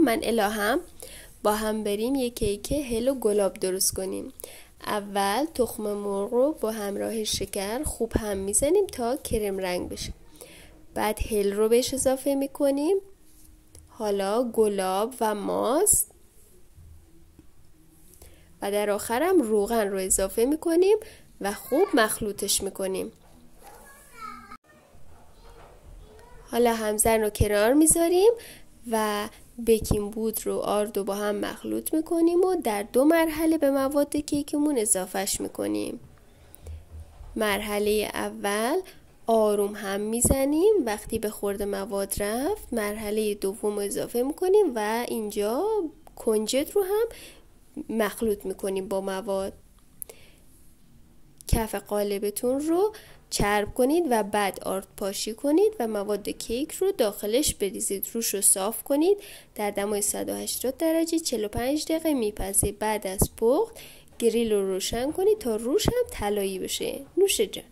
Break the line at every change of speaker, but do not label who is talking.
من الهام با هم بریم یک کیک هل و گلاب درست کنیم. اول تخم مرغ رو با همراه شکر خوب هم میزنیم تا کرم رنگ بشه. بعد هل رو بهش اضافه میکنیم. حالا گلاب و ماست و در آخرم روغن رو اضافه میکنیم و خوب مخلوطش میکنیم. حالا همزن رو کنار میذاریم و بیکینگ پودر رو آرد و با هم مخلوط میکنیم و در 2 مرحله به مواد کیکمون اضافهش میکنیم. مرحله اول آروم هم میزنیم، وقتی به خورد مواد رفت مرحله دوم اضافه میکنیم و اینجا کنجد رو هم مخلوط میکنیم با مواد. کف قالبتون رو چرب کنید و بعد آرد پاشی کنید و مواد کیک رو داخلش بریزید. روش رو صاف کنید. در دمای 180 درجه 45 دقیقه میپزه. بعد از پخت گریل رو روشن کنید تا روش هم طلایی بشه. نوش جان.